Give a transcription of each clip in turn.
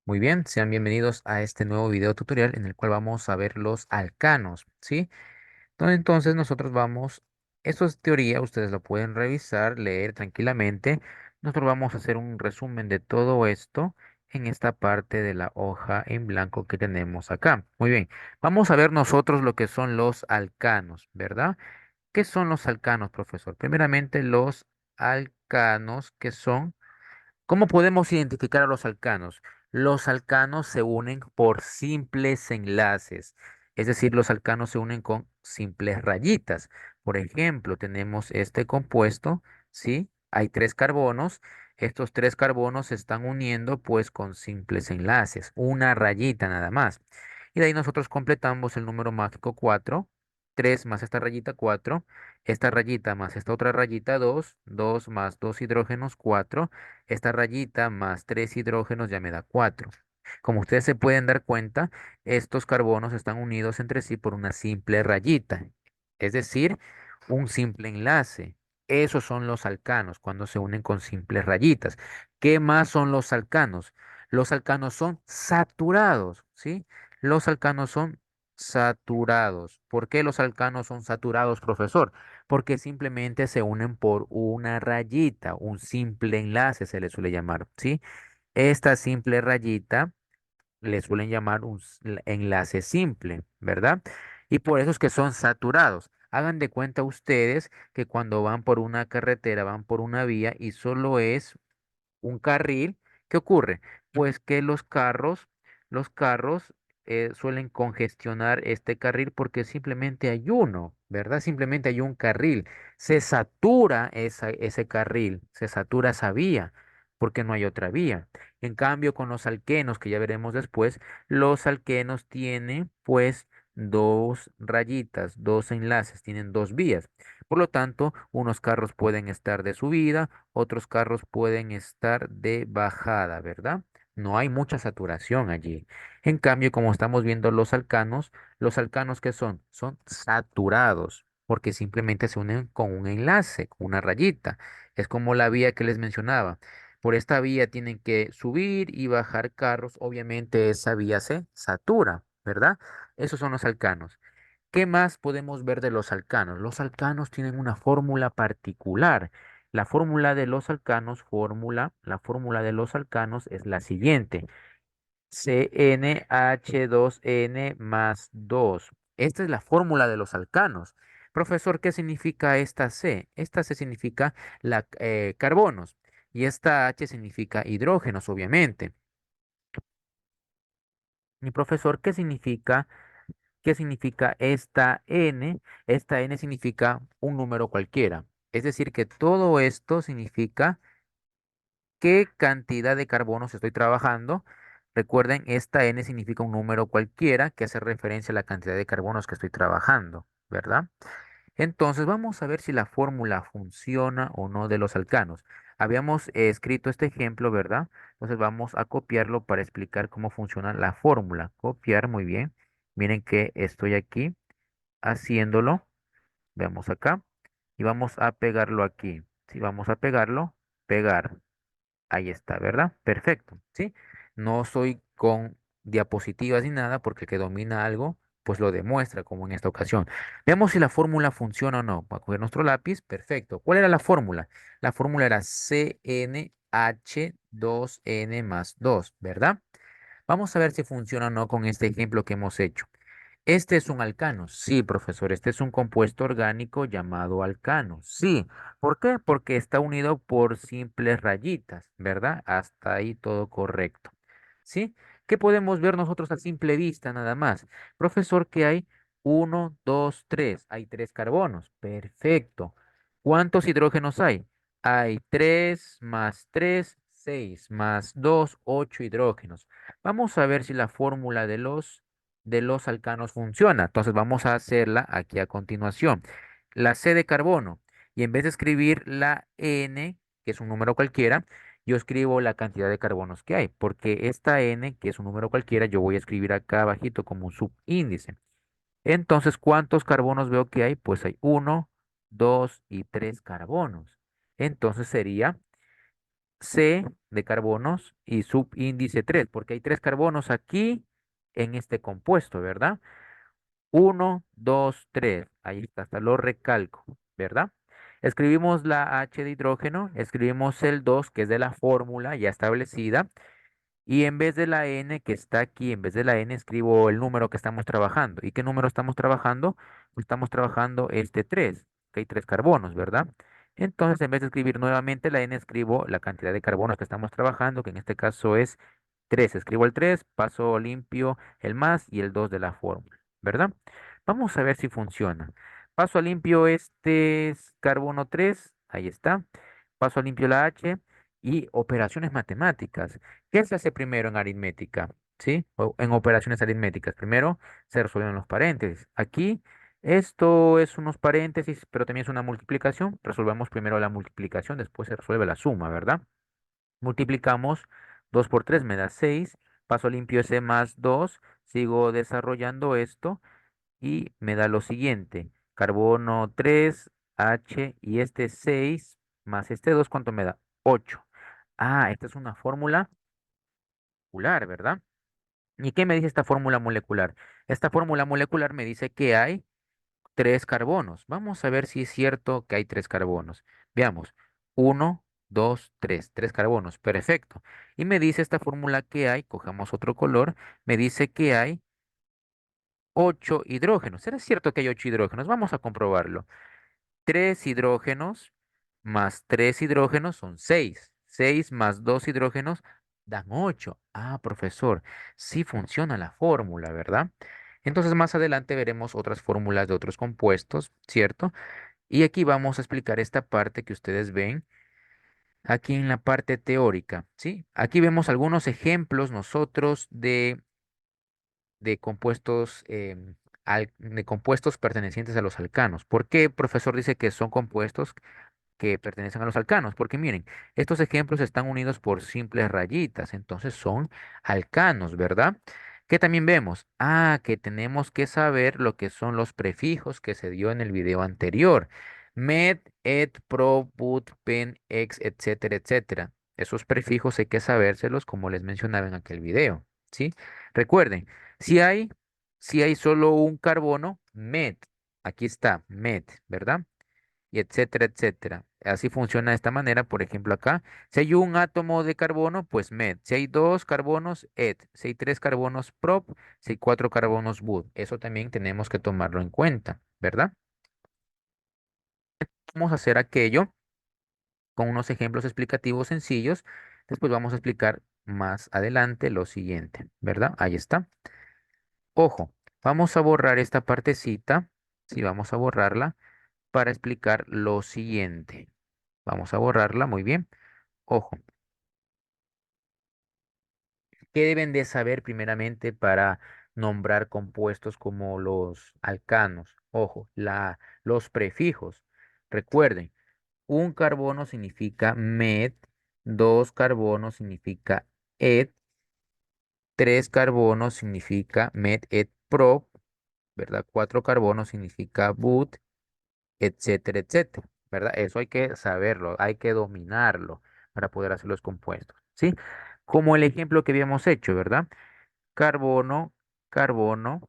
Muy bien, sean bienvenidos a este nuevo video tutorial en el cual vamos a ver los alcanos, ¿sí? Entonces nosotros vamos, esto es teoría, ustedes lo pueden revisar, leer tranquilamente. Nosotros vamos a hacer un resumen de todo esto en esta parte de la hoja en blanco que tenemos acá. Muy bien, vamos a ver nosotros lo que son los alcanos, ¿verdad? ¿Qué son los alcanos, profesor? Primeramente, los alcanos que son. ¿Cómo podemos identificar a los alcanos? Los alcanos se unen por simples enlaces, es decir, los alcanos se unen con simples rayitas. Por ejemplo, tenemos este compuesto, ¿sí? Hay tres carbonos. Estos tres carbonos se están uniendo pues con simples enlaces, una rayita nada más. Y de ahí nosotros completamos el número mágico 4, 3 más esta rayita 4, esta rayita más esta otra rayita 2, 2 más 2 hidrógenos 4. Esta rayita más 3 hidrógenos ya me da 4. Como ustedes se pueden dar cuenta, estos carbonos están unidos entre sí por una simple rayita, es decir, un simple enlace. Esos son los alcanos cuando se unen con simples rayitas. ¿Qué más son los alcanos? Los alcanos son saturados, ¿sí? Los alcanos son saturados. ¿Por qué los alcanos son saturados, profesor? Porque simplemente se unen por una rayita, un simple enlace se le suele llamar, ¿sí? Esta simple rayita le suelen llamar un enlace simple, ¿verdad? Y por eso es que son saturados. Hagan de cuenta ustedes que cuando van por una carretera, van por una vía y solo es un carril, ¿qué ocurre? Pues que los carros suelen congestionar este carril porque simplemente hay uno, ¿verdad? Simplemente hay un carril. Se satura ese carril, se satura esa vía porque no hay otra vía. En cambio, con los alquenos, que ya veremos después, los alquenos tienen pues dos rayitas, dos enlaces, tienen dos vías. Por lo tanto, unos carros pueden estar de subida, otros carros pueden estar de bajada, ¿verdad? No hay mucha saturación allí. En cambio, como estamos viendo los alcanos ¿qué son? Son saturados, porque simplemente se unen con un enlace, con una rayita. Es como la vía que les mencionaba. Por esta vía tienen que subir y bajar carros. Obviamente esa vía se satura, ¿verdad? Esos son los alcanos. ¿Qué más podemos ver de los alcanos? Los alcanos tienen una fórmula particular. La fórmula de los alcanos es la siguiente: CnH2n más 2. Esta es la fórmula de los alcanos. Profesor, ¿qué significa esta C? Esta C significa carbonos y esta H significa hidrógenos, obviamente. Y profesor, ¿qué significa esta N? Esta N significa un número cualquiera. Es decir, que todo esto significa qué cantidad de carbonos estoy trabajando. Recuerden, esta N significa un número cualquiera que hace referencia a la cantidad de carbonos que estoy trabajando, ¿verdad? Entonces vamos a ver si la fórmula funciona o no de los alcanos. Habíamos escrito este ejemplo, ¿verdad? Entonces vamos a copiarlo para explicar cómo funciona la fórmula. Copiar, muy bien. Miren que estoy aquí haciéndolo. Veamos acá. Y vamos a pegarlo aquí. Si vamos a pegarlo, pegar. Ahí está, ¿verdad? Perfecto, ¿sí? No soy con diapositivas ni nada porque el que domina algo, pues lo demuestra como en esta ocasión. Veamos si la fórmula funciona o no. Voy a coger nuestro lápiz. Perfecto. ¿Cuál era la fórmula? La fórmula era CnH2n más 2, ¿verdad? Vamos a ver si funciona o no con este ejemplo que hemos hecho. Este es un alcano. Sí, profesor, este es un compuesto orgánico llamado alcano. Sí. ¿Por qué? Porque está unido por simples rayitas, ¿verdad? Hasta ahí todo correcto. ¿Sí? ¿Qué podemos ver nosotros a simple vista nada más? Profesor, que hay uno, dos, tres. Hay tres carbonos. Perfecto. ¿Cuántos hidrógenos hay? Hay tres más tres, seis, más dos, ocho hidrógenos. Vamos a ver si la fórmula de los alcanos funciona. Entonces vamos a hacerla aquí a continuación. La C de carbono. Y en vez de escribir la N, que es un número cualquiera, yo escribo la cantidad de carbonos que hay. Porque esta N, que es un número cualquiera, yo voy a escribir acá abajito como un subíndice. Entonces, ¿cuántos carbonos veo que hay? Pues hay uno, dos y tres carbonos. Entonces sería C de carbonos y subíndice 3, porque hay 3 carbonos aquí en este compuesto, ¿verdad? Uno, 2, 3. Ahí está, hasta lo recalco, ¿verdad? Escribimos la H de hidrógeno, escribimos el 2 que es de la fórmula ya establecida, y en vez de la N que está aquí, en vez de la N escribo el número que estamos trabajando. ¿Y qué número estamos trabajando? Pues estamos trabajando este 3, que hay 3 carbonos, ¿verdad? Entonces, en vez de escribir nuevamente la N, escribo la cantidad de carbonos que estamos trabajando, que en este caso es 3. Escribo el 3, paso limpio el más y el 2 de la fórmula, ¿verdad? Vamos a ver si funciona. Paso a limpio este es carbono 3, ahí está. Paso a limpio la H y operaciones matemáticas. ¿Qué se hace primero en aritmética? ¿Sí? O en operaciones aritméticas. Primero se resuelven los paréntesis. Aquí esto es unos paréntesis, pero también es una multiplicación. Resolvemos primero la multiplicación, después se resuelve la suma, ¿verdad? Multiplicamos 2 por 3 me da 6. Paso limpio ese más 2. Sigo desarrollando esto y me da lo siguiente. Carbono 3 H y este 6 más este 2, ¿cuánto me da? 8. Ah, esta es una fórmula molecular, ¿verdad? ¿Y qué me dice esta fórmula molecular? Esta fórmula molecular me dice que hay 3 carbonos. Vamos a ver si es cierto que hay 3 carbonos. Veamos. Uno, 2, 3. 3 carbonos. Perfecto. Y me dice esta fórmula que hay, cojamos otro color, me dice que hay 8 hidrógenos. ¿Será cierto que hay 8 hidrógenos? Vamos a comprobarlo. 3 hidrógenos más 3 hidrógenos son 6. 6 más 2 hidrógenos dan 8. Ah, profesor, sí funciona la fórmula, ¿verdad? Entonces más adelante veremos otras fórmulas de otros compuestos, ¿cierto? Y aquí vamos a explicar esta parte que ustedes ven aquí en la parte teórica, ¿sí? Aquí vemos algunos ejemplos nosotros de compuestos, de compuestos pertenecientes a los alcanos. ¿Por qué, profesor, dice que son compuestos que pertenecen a los alcanos? Porque miren, estos ejemplos están unidos por simples rayitas, entonces son alcanos, ¿verdad? ¿Qué también vemos? Ah, que tenemos que saber lo que son los prefijos que se dio en el video anterior. Met, et, pro, but, pen, ex, etcétera, etcétera. Esos prefijos hay que sabérselos como les mencionaba en aquel video, ¿sí? Recuerden, si hay, si hay solo un carbono, met, aquí está, met, ¿verdad? Y etcétera, etcétera. Así funciona de esta manera, por ejemplo, acá. Si hay un átomo de carbono, pues met. Si hay 2 carbonos, et. Si hay 3 carbonos, prop. Si hay 4 carbonos, bud. Eso también tenemos que tomarlo en cuenta, ¿verdad? Vamos a hacer aquello con unos ejemplos explicativos sencillos. Después vamos a explicar más adelante lo siguiente, ¿verdad? Ahí está. Ojo, vamos a borrar esta partecita. Sí, vamos a borrarla para explicar lo siguiente. Vamos a borrarla, muy bien. Ojo, ¿qué deben de saber primeramente para nombrar compuestos como los alcanos? Ojo, los prefijos. Recuerden, un carbono significa met, 2 carbonos significa et, 3 carbonos significa met et prop, ¿verdad? 4 carbonos significa but, etcétera, etcétera, ¿verdad? Eso hay que saberlo, hay que dominarlo para poder hacer los compuestos, ¿sí? Como el ejemplo que habíamos hecho, ¿verdad? Carbono, carbono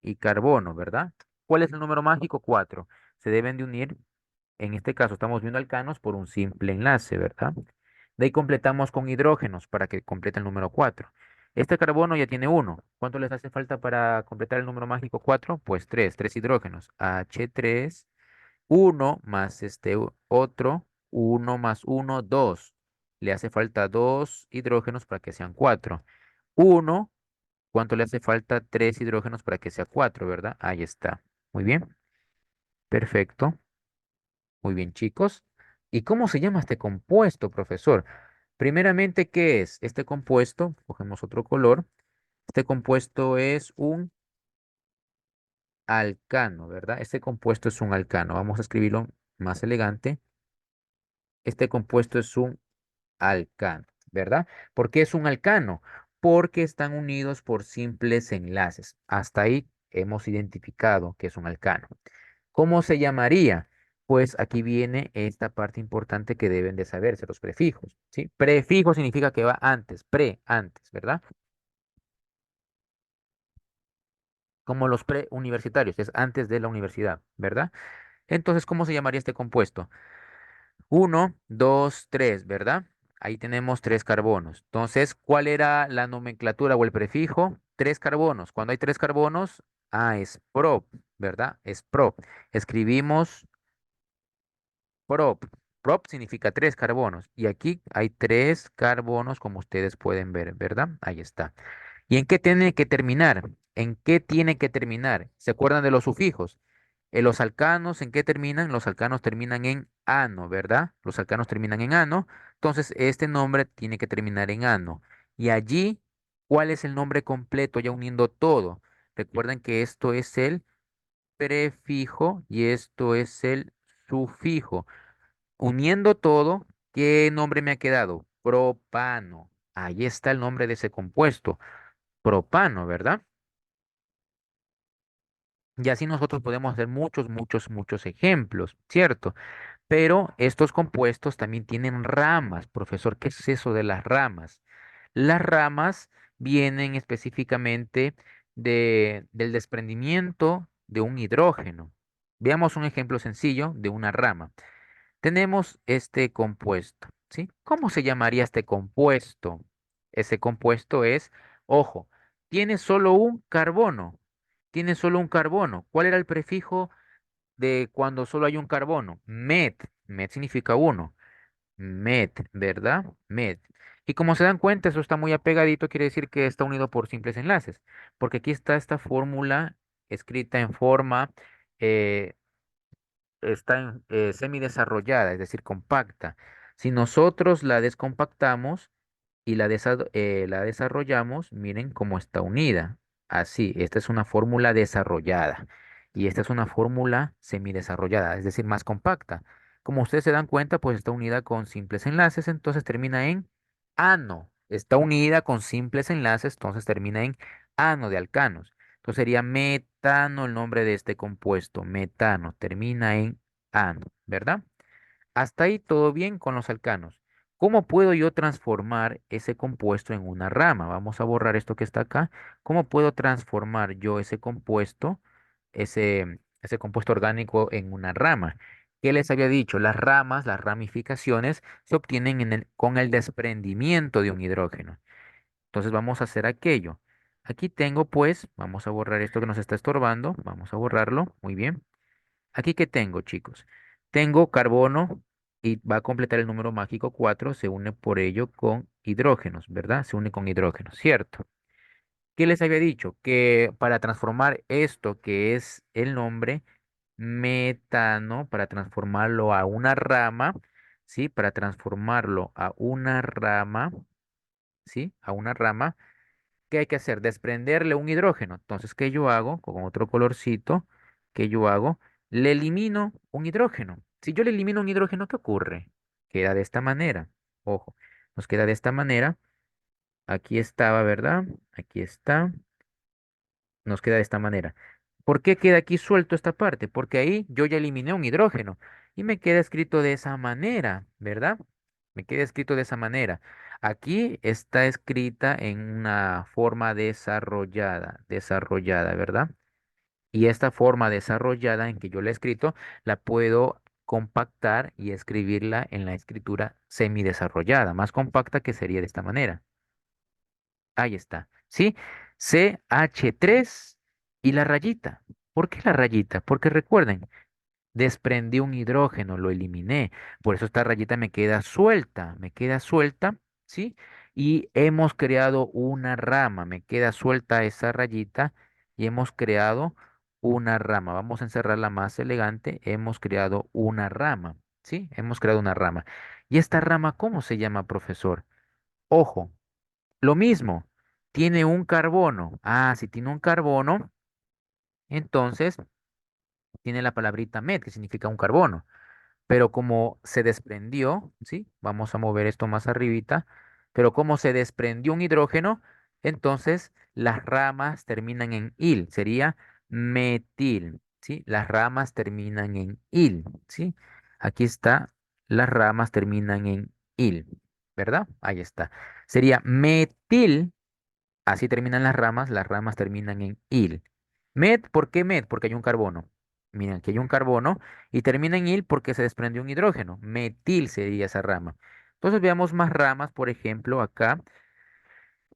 y carbono, ¿verdad? ¿Cuál es el número mágico? 4. Se deben de unir, en este caso estamos viendo alcanos por un simple enlace, ¿verdad? De ahí completamos con hidrógenos para que complete el número 4. Este carbono ya tiene 1. ¿Cuánto les hace falta para completar el número mágico 4? Pues 3, 3 hidrógenos. H3, uno más este otro, uno más uno, 2. Le hace falta 2 hidrógenos para que sean 4. Uno, ¿cuánto le hace falta? 3 hidrógenos para que sea 4, ¿verdad? Ahí está. Muy bien. Perfecto. Muy bien, chicos. ¿Y cómo se llama este compuesto, profesor? Primeramente, ¿qué es? Este compuesto, cogemos otro color. Este compuesto es un alcano, ¿verdad? Este compuesto es un alcano. Vamos a escribirlo más elegante. Este compuesto es un alcano, ¿verdad? ¿Por qué es un alcano? Porque están unidos por simples enlaces. Hasta ahí hemos identificado que es un alcano. ¿Cómo se llamaría? Pues aquí viene esta parte importante que deben de saberse, los prefijos, ¿sí? Prefijo significa que va antes, antes, ¿verdad? Como los preuniversitarios, es antes de la universidad, ¿verdad? Entonces, ¿cómo se llamaría este compuesto? Uno, dos, tres, ¿verdad? Ahí tenemos tres carbonos. Entonces, ¿cuál era la nomenclatura o el prefijo? Tres carbonos. Cuando hay tres carbonos, es prop, ¿verdad? Es prop. Escribimos prop. Prop significa tres carbonos. Y aquí hay tres carbonos, como ustedes pueden ver, ¿verdad? Ahí está. ¿Y en qué tiene que terminar? ¿En qué tiene que terminar? ¿Se acuerdan de los sufijos? Los alcanos, ¿en qué terminan? Los alcanos terminan en ano, ¿verdad? Los alcanos terminan en ano. Entonces, este nombre tiene que terminar en ano. Y allí, ¿cuál es el nombre completo? Ya uniendo todo. Recuerden que esto es el prefijo y esto es el sufijo. Uniendo todo, ¿qué nombre me ha quedado? Propano. Ahí está el nombre de ese compuesto, propano, ¿verdad? Y así nosotros podemos hacer muchos, muchos, muchos ejemplos, ¿cierto? Pero estos compuestos también tienen ramas. Profesor, ¿qué es eso de las ramas? Las ramas vienen específicamente del desprendimiento de un hidrógeno. Veamos un ejemplo sencillo de una rama. Tenemos este compuesto, ¿sí? ¿Cómo se llamaría este compuesto? Ese compuesto es, ojo, tiene solo un carbono. Tiene solo un carbono. ¿Cuál era el prefijo de cuando solo hay un carbono? Met. Met significa uno. Met, ¿verdad? Met. Y como se dan cuenta, eso está muy apegadito, quiere decir que está unido por simples enlaces. Porque aquí está esta fórmula escrita en forma eh, está semidesarrollada, es decir, compacta. Si nosotros la descompactamos y la desarrollamos, miren cómo está unida. Así, esta es una fórmula desarrollada y esta es una fórmula semidesarrollada, es decir, más compacta. Como ustedes se dan cuenta, pues está unida con simples enlaces, entonces termina en ano. Está unida con simples enlaces, entonces termina en ano de alcanos. Entonces sería metano el nombre de este compuesto. Metano termina en ano, ¿verdad? Hasta ahí todo bien con los alcanos. ¿Cómo puedo yo transformar ese compuesto en una rama? Vamos a borrar esto que está acá. ¿Cómo puedo transformar yo ese compuesto, ese compuesto orgánico en una rama? ¿Qué les había dicho? Las ramas, las ramificaciones, se obtienen con el desprendimiento de un hidrógeno. Entonces vamos a hacer aquello. Aquí tengo pues, vamos a borrar esto que nos está estorbando. Vamos a borrarlo. Muy bien. Aquí que tengo, chicos. Tengo carbono y va a completar el número mágico 4. Se une por ello con hidrógenos, ¿verdad? Se une con hidrógenos, ¿cierto? ¿Qué les había dicho? Que para transformar esto, que es el nombre metano, para transformarlo a una rama, ¿sí? Para transformarlo a una rama, ¿sí? A una rama. ¿Qué hay que hacer? Desprenderle un hidrógeno. Entonces, ¿qué yo hago? Con otro colorcito, ¿qué yo hago? Le elimino un hidrógeno. Si yo le elimino un hidrógeno, ¿qué ocurre? Queda de esta manera. Ojo, nos queda de esta manera. Aquí estaba, ¿verdad? Aquí está. Nos queda de esta manera. ¿Por qué queda aquí suelto esta parte? Porque ahí yo ya eliminé un hidrógeno y me queda escrito de esa manera, ¿verdad? Me queda escrito de esa manera. Aquí está escrita en una forma desarrollada, ¿verdad? Y esta forma desarrollada en que yo la he escrito, la puedo compactar y escribirla en la escritura semidesarrollada, más compacta que sería de esta manera. Ahí está. ¿Sí? CH3 y la rayita. ¿Por qué la rayita? Porque recuerden, desprendí un hidrógeno, lo eliminé. Por eso esta rayita me queda suelta, ¿sí? Y hemos creado una rama, me queda suelta esa rayita y hemos creado una rama. Vamos a encerrarla más elegante. Hemos creado una rama, ¿sí? Hemos creado una rama. ¿Y esta rama cómo se llama, profesor? Ojo. Lo mismo, tiene un carbono. Si tiene un carbono, entonces tiene la palabrita met, que significa un carbono. Pero como se desprendió, ¿sí? Vamos a mover esto más arribita. Pero como se desprendió un hidrógeno, entonces las ramas terminan en il, sería metil. ¿sí? Las ramas terminan en il, ¿sí? Aquí está, las ramas terminan en il, ¿verdad? Ahí está. Sería metil, así terminan las ramas terminan en il. Met, ¿por qué met? Porque hay un carbono. Miren, aquí hay un carbono y termina en il porque se desprende un hidrógeno. Metil sería esa rama. Entonces veamos más ramas, por ejemplo, acá.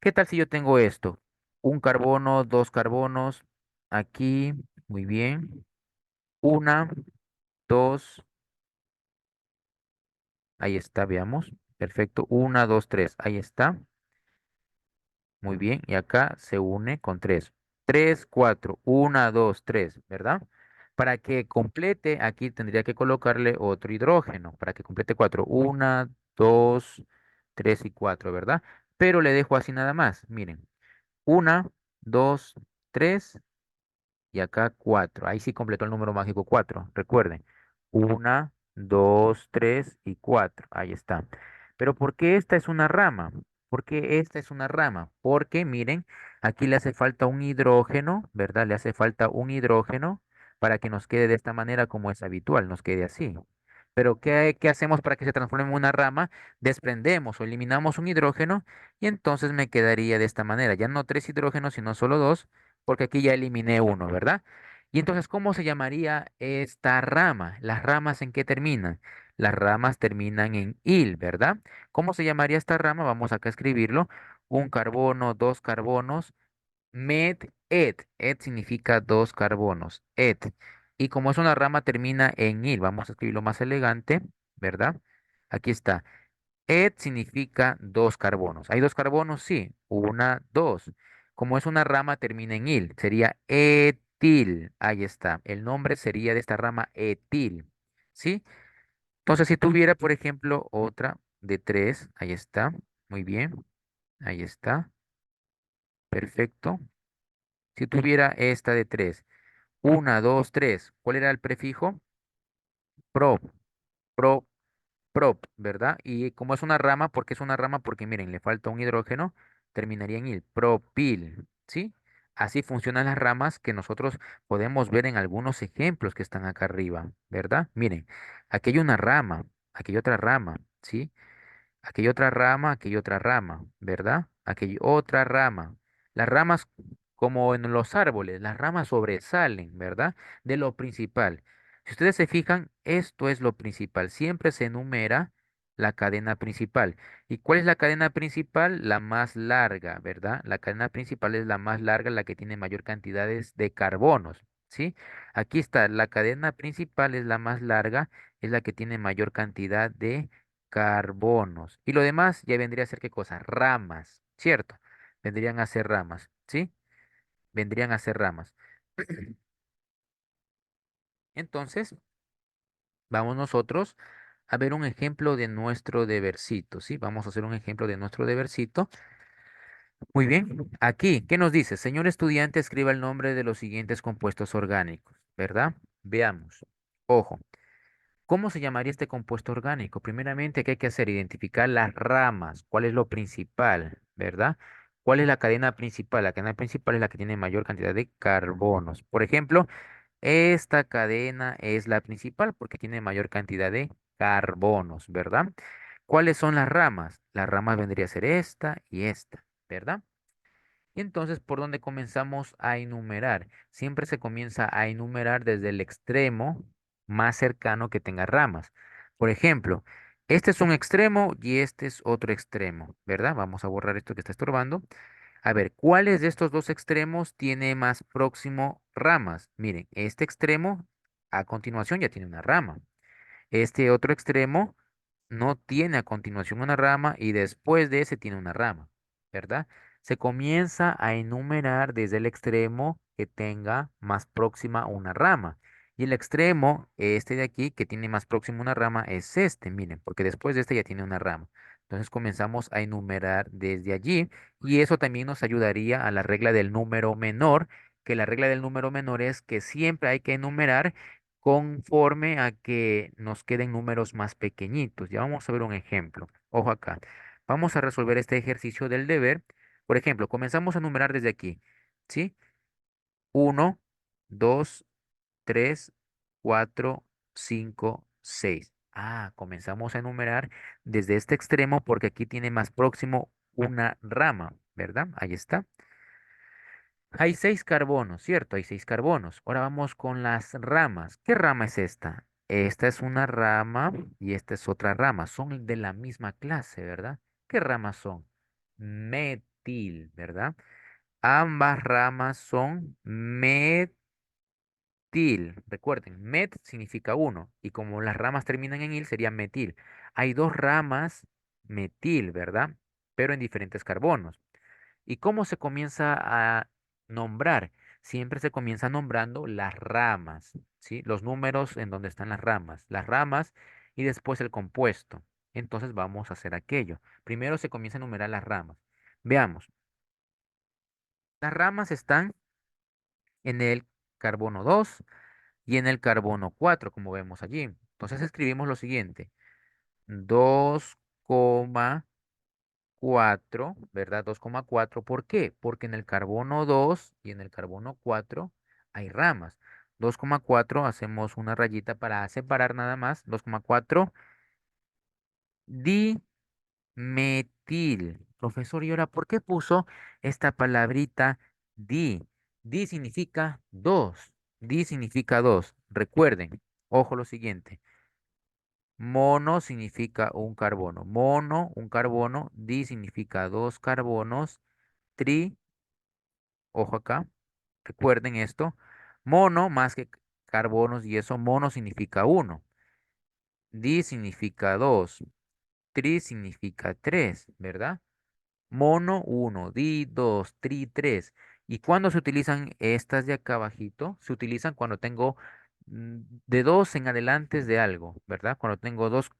¿Qué tal si yo tengo esto? Un carbono, dos carbonos, aquí, muy bien. Una, dos, ahí está, veamos. Perfecto. Una, dos, tres, ahí está. Muy bien. Y acá se une con tres. Tres, cuatro. Una, dos, tres, ¿verdad? Para que complete, aquí tendría que colocarle otro hidrógeno. Para que complete cuatro. Una, dos, tres y cuatro, ¿verdad? Pero le dejo así nada más. Miren. Una, dos, tres. Y acá 4. Ahí sí completó el número mágico 4. Recuerden. Una, 2, 3 y 4. Ahí está. Pero ¿por qué esta es una rama? ¿Por qué esta es una rama? Porque miren, aquí le hace falta un hidrógeno, ¿verdad? Le hace falta un hidrógeno para que nos quede de esta manera como es habitual, nos quede así. Pero ¿qué hacemos para que se transforme en una rama? Desprendemos o eliminamos un hidrógeno y entonces me quedaría de esta manera. Ya no tres hidrógenos, sino solo dos porque aquí ya eliminé uno, ¿verdad? Y entonces, ¿cómo se llamaría esta rama? ¿Las ramas en qué terminan? Las ramas terminan en il, ¿verdad? ¿Cómo se llamaría esta rama? Vamos acá a escribirlo. Un carbono, dos carbonos, met, et. Et significa dos carbonos, et. Y como es una rama, termina en il. Vamos a escribirlo más elegante, ¿verdad? Aquí está. Et significa dos carbonos. ¿Hay dos carbonos? Sí. Una, dos. Como es una rama, termina en il. Sería etil. Ahí está. El nombre sería de esta rama etil. ¿Sí? Entonces, si tuviera, por ejemplo, otra de tres, ahí está. Muy bien. Ahí está. Perfecto. Si tuviera esta de tres. Una, dos, tres. ¿Cuál era el prefijo? Pro. Pro. Prop, ¿verdad? Y como es una rama, ¿por qué es una rama? Porque miren, le falta un hidrógeno, terminaría en il, propil, ¿sí? Así funcionan las ramas que nosotros podemos ver en algunos ejemplos que están acá arriba, ¿verdad? Miren, aquí hay una rama, aquí hay otra rama, ¿sí? Aquí hay otra rama, aquí hay otra rama, ¿verdad? Aquí hay otra rama. Las ramas, como en los árboles, las ramas sobresalen, ¿verdad? De lo principal. Si ustedes se fijan, esto es lo principal. Siempre se enumera la cadena principal. ¿Y cuál es la cadena principal? La más larga, ¿verdad? La cadena principal es la más larga, la que tiene mayor cantidades de carbonos, ¿sí? Aquí está, la cadena principal es la más larga, es la que tiene mayor cantidad de carbonos. Y lo demás ya vendría a ser qué cosa, ramas, ¿cierto? Vendrían a ser ramas, ¿sí? Vendrían a ser ramas. Entonces, vamos nosotros a ver un ejemplo de nuestro debercito, ¿sí? Vamos a hacer un ejemplo de nuestro debercito. Muy bien. Aquí, ¿qué nos dice? Señor estudiante, escriba el nombre de los siguientes compuestos orgánicos, ¿verdad? Veamos. Ojo. ¿Cómo se llamaría este compuesto orgánico? Primeramente, ¿qué hay que hacer? Identificar las ramas. ¿Cuál es lo principal? ¿Verdad? ¿Cuál es la cadena principal? La cadena principal es la que tiene mayor cantidad de carbonos. Por ejemplo, esta cadena es la principal porque tiene mayor cantidad de carbonos, ¿verdad? ¿Cuáles son las ramas? Las ramas vendría a ser esta y esta, ¿verdad? Y entonces, ¿por dónde comenzamos a enumerar? Siempre se comienza a enumerar desde el extremo más cercano que tenga ramas. Por ejemplo, este es un extremo y este es otro extremo, ¿verdad? Vamos a borrar esto que está estorbando. A ver, ¿cuáles de estos dos extremos tiene más próximo ramas? Miren, este extremo a continuación ya tiene una rama. Este otro extremo no tiene a continuación una rama y después de ese tiene una rama, ¿verdad? Se comienza a enumerar desde el extremo que tenga más próxima una rama. Y el extremo, este de aquí, que tiene más próxima una rama, es este, miren, porque después de este ya tiene una rama. Entonces comenzamos a enumerar desde allí y eso también nos ayudaría a la regla del número menor, que la regla del número menor es que siempre hay que enumerar conforme a que nos queden números más pequeñitos. Ya vamos a ver un ejemplo. Ojo acá. Vamos a resolver este ejercicio del deber. Por ejemplo, comenzamos a numerar desde aquí. ¿Sí? Uno, 2, 3, 4, 5, 6. Ah, comenzamos a enumerar desde este extremo porque aquí tiene más próximo una rama, ¿verdad? Ahí está. Hay 6 carbonos, ¿cierto? Hay 6 carbonos. Ahora vamos con las ramas. ¿Qué rama es esta? Esta es una rama y esta es otra rama. Son de la misma clase, ¿verdad? ¿Qué ramas son? Metil, ¿verdad? Ambas ramas son metil. Recuerden, met significa uno y como las ramas terminan en il sería metil. Hay dos ramas metil, ¿verdad? Pero en diferentes carbonos. ¿Y cómo se comienza a nombrar? Siempre se comienza nombrando las ramas, ¿sí? Los números en donde están las ramas y después el compuesto. Entonces vamos a hacer aquello. Primero se comienza a enumerar las ramas. Veamos, las ramas están en el carbono 2 y en el carbono 4, como vemos allí. Entonces escribimos lo siguiente, 2,4, ¿verdad? 2,4. ¿Por qué? Porque en el carbono 2 y en el carbono 4 hay ramas. 2,4 hacemos una rayita para separar nada más. 2,4 dimetil. Profesor, ¿y ahora por qué puso esta palabrita di? Di significa dos. Di significa dos. Recuerden, ojo lo siguiente. Mono significa un carbono. Mono, un carbono. Di significa dos carbonos. Tri, ojo acá, recuerden esto, mono más que carbonos y eso, mono significa uno, di significa dos, tri significa tres, ¿verdad? Mono uno, di dos, tri tres. ¿Y cuándo se utilizan estas de acá abajito? Se utilizan cuando tengo de dos en adelante de algo, ¿verdad? Cuando tengo dos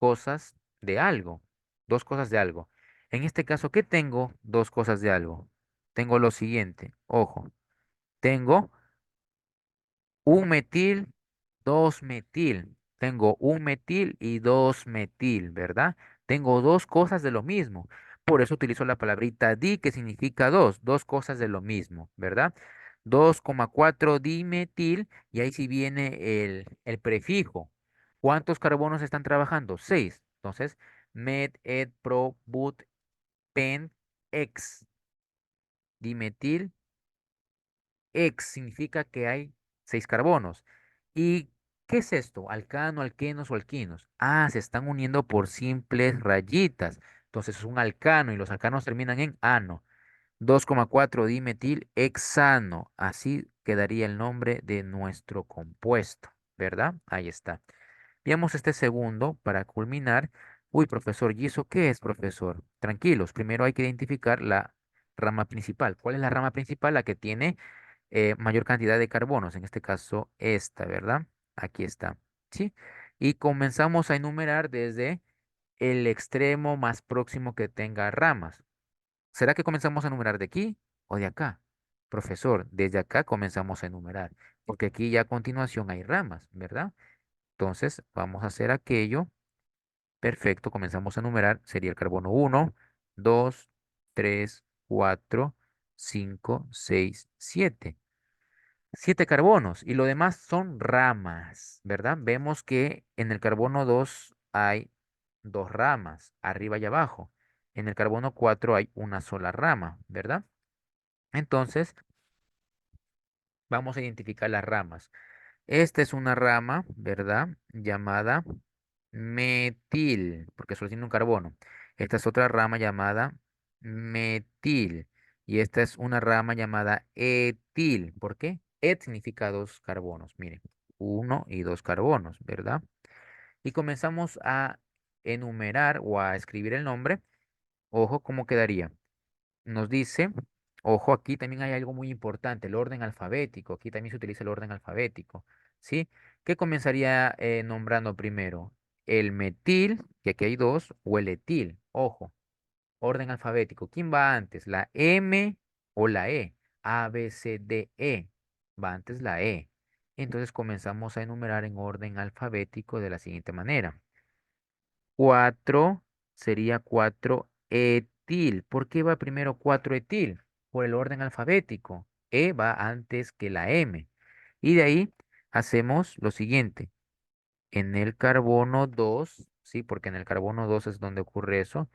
cosas de algo, dos cosas de algo. En este caso, ¿qué tengo? Dos cosas de algo. Tengo lo siguiente, ojo. Tengo un metil, dos metil. Tengo un metil y dos metil, ¿verdad? Tengo dos cosas de lo mismo. Por eso utilizo la palabrita di, que significa dos cosas de lo mismo, ¿verdad? 2,4 dimetil, y ahí sí viene el prefijo. ¿Cuántos carbonos están trabajando? 6. Entonces, met, et, pro, but, pen, ex. Dimetil Ex significa que hay 6 carbonos. ¿Y qué es esto? Alcano, alquenos o alquinos. Ah, se están uniendo por simples rayitas. Entonces es un alcano y los alcanos terminan en ano. 2,4 dimetil hexano. Así quedaría el nombre de nuestro compuesto, ¿verdad? Ahí está. Veamos este segundo para culminar. Uy, profesor, ¿y eso qué es, profesor? Tranquilos, primero hay que identificar la rama principal. ¿Cuál es la rama principal? La que tiene mayor cantidad de carbonos, en este caso esta, ¿verdad? Aquí está, ¿sí? Y comenzamos a enumerar desde el extremo más próximo que tenga ramas. ¿Será que comenzamos a enumerar de aquí o de acá? Profesor, desde acá comenzamos a enumerar, porque aquí ya a continuación hay ramas, ¿verdad? Entonces, vamos a hacer aquello. Perfecto, comenzamos a enumerar. Sería el carbono 1, 2, 3, 4, 5, 6, 7. 7 carbonos y lo demás son ramas, ¿verdad? Vemos que en el carbono 2 hay dos ramas, arriba y abajo. En el carbono 4 hay una sola rama, ¿verdad? Entonces, vamos a identificar las ramas. Esta es una rama, ¿verdad? Llamada metil, porque solo tiene un carbono. Esta es otra rama llamada metil. Y esta es una rama llamada etil. ¿Por qué? Et significa dos carbonos. Miren, uno y dos carbonos, ¿verdad? Y comenzamos a enumerar o a escribir el nombre. Ojo, ¿cómo quedaría? Nos dice, ojo, aquí también hay algo muy importante, el orden alfabético. Aquí también se utiliza el orden alfabético, ¿sí? ¿Qué comenzaría nombrando primero? ¿El metil, que aquí hay dos, o el etil? Ojo, orden alfabético. ¿Quién va antes, la M o la E? A, B, C, D, E. Va antes la E. Entonces comenzamos a enumerar en orden alfabético de la siguiente manera. 4 sería 4 etil. ¿Por qué va primero 4 etil? Por el orden alfabético. E va antes que la M. Y de ahí hacemos lo siguiente. En el carbono 2, sí, porque en el carbono 2 es donde ocurre eso.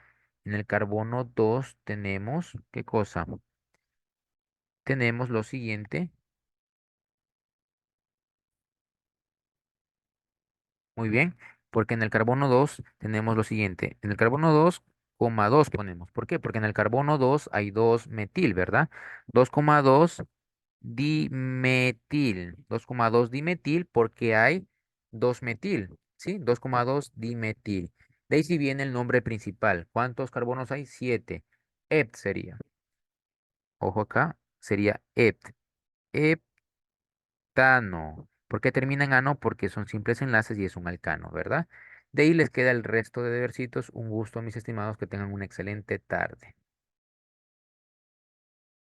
En el carbono 2 tenemos, ¿qué cosa? Tenemos lo siguiente. Muy bien, porque en el carbono 2 tenemos lo siguiente. En el carbono 2,2 ponemos. ¿Por qué? Porque en el carbono 2 hay 2 metil, ¿verdad? 2,2 dimetil. 2,2 dimetil porque hay 2 metil, ¿sí? 2,2 dimetil. De ahí sí viene el nombre principal. ¿Cuántos carbonos hay? 7. Hept sería. Ojo acá, sería hept. Heptano. ¿Por qué termina en ano? Porque son simples enlaces y es un alcano, ¿verdad? De ahí les queda el resto de versitos. Un gusto, mis estimados, que tengan una excelente tarde.